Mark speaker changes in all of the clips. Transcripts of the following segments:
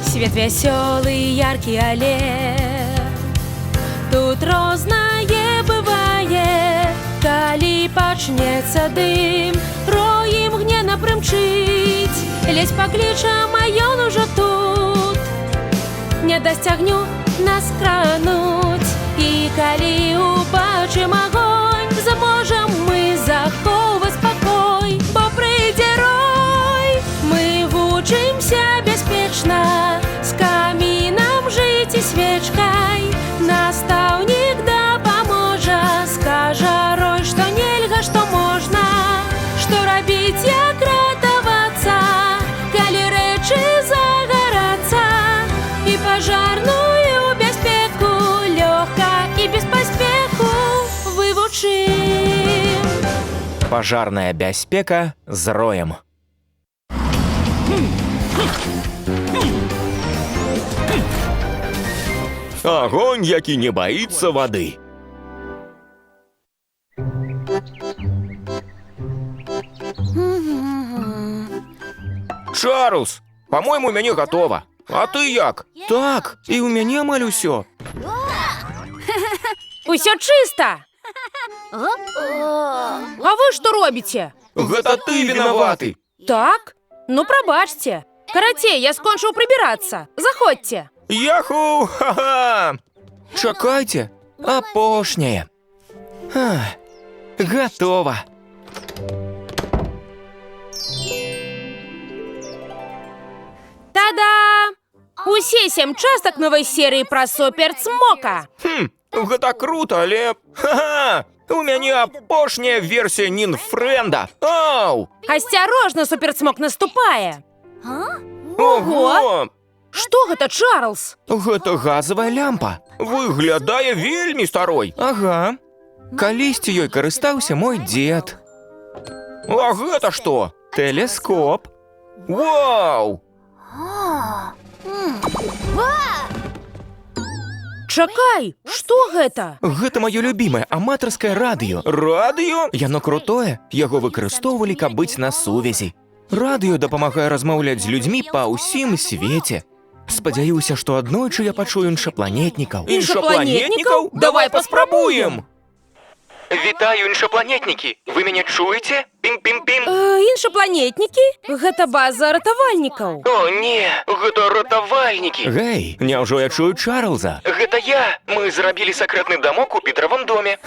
Speaker 1: Свет веселый, яркий аллея, тут розное бывает. Калі пачнецца дым, рой імгненна прымчыць. Лезь пакліча, а ён ужо тут. Не дасць агню нас крануць. І калі убачым агонь, зможам мы захоўваць спакой. Бо прыйдзе рой, мы вучымся бяспечна, з камінам жыць і свечкай. Настаўнік дапаможа, скажа рой, што нельга, што можна, што рабіць, як ратавацца, калі рэчы загарацца. І пажарную бяспеку лёгка і без паспеху вывучым.
Speaker 2: Пажарная бяспека з роем. Агонь, які не баіцца вады. Чарльз, по-моему, у мяне гатова. А ты як? Так, і ў мяне амаль усё.
Speaker 1: Усё чыста. А вы што робіце?
Speaker 2: Гэта ты вінаваты.
Speaker 1: Так? Ну, прабачце. Карацей, я скончыў прыбірацца. Заходзьце.
Speaker 2: Яху! Ха-ха! Чакайце, апошняе. Гатова.
Speaker 1: Та-да! Усе 7 частак новай серыі пра суперцмока.
Speaker 2: Гэта круто, але... Ха-ха! У мяне апошняя версія Нінфренда. Ау!
Speaker 1: Асцярожна, суперцмок наступае.
Speaker 2: Ого!
Speaker 1: Што гэта, Чарльз?
Speaker 2: Гэта газавая лямпа. Выглядае вельмі старой. Ага. Калісьці ёй карыстаўся мой дзед. А гэта што? Тэлескоп. Вау!
Speaker 1: Чакай, што гэта?
Speaker 2: Гэта маё любімае аматарскае радыё. Радыё? Яно крутое. Яго выкарыстоўвалі, каб быць на сувязі. Радыё дапамагае размаўляць з людзьмі па ўсім свеце. Спадзяюся, што аднойчы я пачую іншапланетнікаў.
Speaker 1: Іншапланетнікаў?
Speaker 2: Давай паспрабуем! Вітаю, іншапланетнікі! Вы мяне чуеце? Пім-пім-пім!
Speaker 1: Іншапланетнікі? Гэта база ратавальнікаў.
Speaker 2: О, не! Гэта ратавальнікі! Гэй, няўжо я чую Чарльза? Гэта я! Мы зрабілі сакрэтны дамок у Пітравым доме.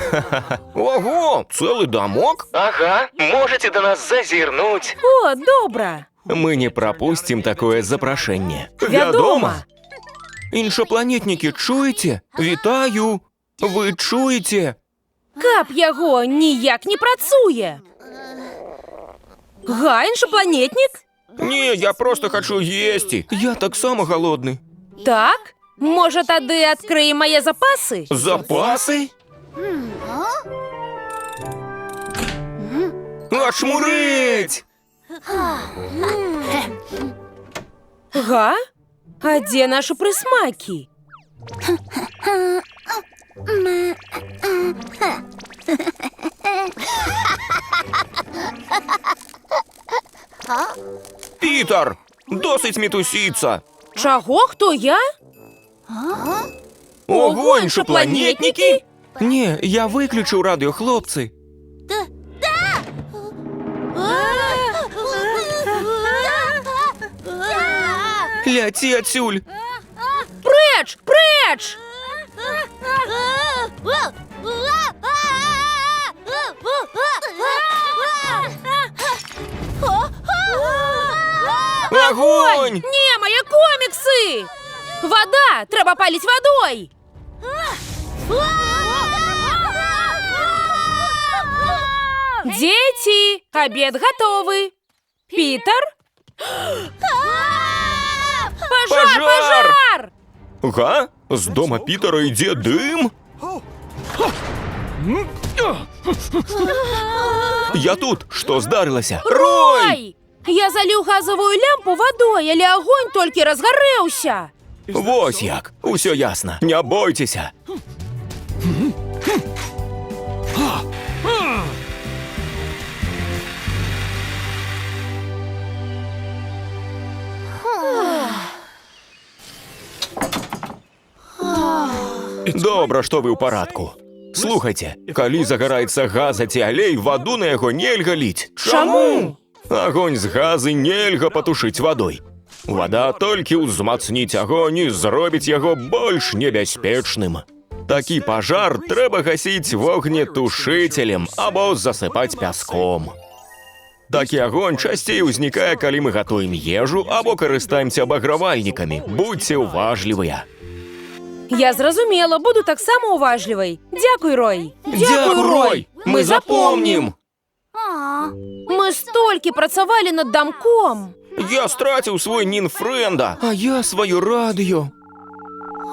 Speaker 2: Ого! Цэлы дамок? Ага! Можаце да нас зазірнуць.
Speaker 1: О, добра!
Speaker 2: Мы не прапусцім такое запрашэнне.
Speaker 1: Вядома!
Speaker 2: Іншапланетнікі, чуеце? Вітаю! Вы чуеце?
Speaker 1: Каб яго ніяк не працуе. Га, іншапланетнік?
Speaker 2: Не, я просто хачу есці. Я таксама галодны.
Speaker 1: Так? Можа, тады адкрыем мае запасы?
Speaker 2: Запасы? Ачмурэць!
Speaker 1: Га? А дзе нашы прысмакі?
Speaker 2: Пітер, досыць мітусіцца.
Speaker 1: Чаго, хто я?
Speaker 2: Ого, іншапланетнікі? Не, я выключыў радыё, хлопцы. Ляці адсюль.
Speaker 1: Прэч, прэч!
Speaker 2: Агонь!
Speaker 1: Не, мае коміксы! Вада! Трэба паліць вадой! Дзеці, абед гатовы. Пітер? Пажар, пажар!
Speaker 2: Га? З дома Пітера ідзе дым? Я тут, што здарылася?
Speaker 1: Рой! Я заліў газавую лямпу вадой, але агонь толькі разгарэўся.
Speaker 2: Вось як, усё ясна, не бойцеся. Добра, што вы ў парадку. Слухайце, калі загараецца газ ці алей, ваду на яго нельга ліць.
Speaker 1: Чаму?
Speaker 2: Агонь з газы нельга патушыць вадой. Вада толькі ўзмацніць агонь і зробіць яго больш небяспечным. Такі пажар трэба гасіць вогнетушыцелем або засыпаць пяском. Такі агонь часцей узнікае, калі мы гатуем ежу або карыстаемся абагравальнікамі. Будьце уважлівыя.
Speaker 1: Я зразумела, буду таксама уважлівай. Дзякуй, Рой.
Speaker 2: Дзякуй, Рой! Мы запомнім!
Speaker 1: Мы столькі працавалі над дамком.
Speaker 2: Я страціў свой нін-фрэнда, а я сваё радыё.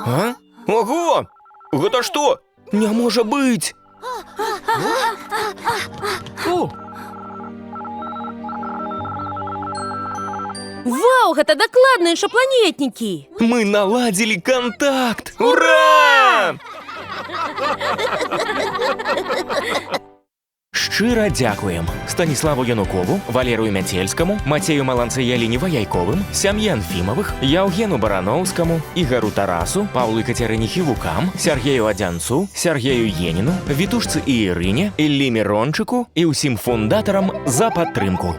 Speaker 2: А? Ого! Гэта што? Не можа быць!
Speaker 1: Вау, гэта дакладна іншапланетнікі.
Speaker 2: Мы наладзілі кантакт! Ура! Шчыра дзякуем Станіславу Янукову, Валерыю Мяцельскаму, Мацею Маланцы-Ялінева-Яйковым, сям'і Анфімавых, Яўгену Бараноўскаму, Ігару Тарасу, Паўлы Кацярыне Хівукам, Сяргею Адзянцу, Сяргею Еніну, Вітушцы і Ірыне, Іллі Мірончыку і ўсім фундатарам за падтрымку.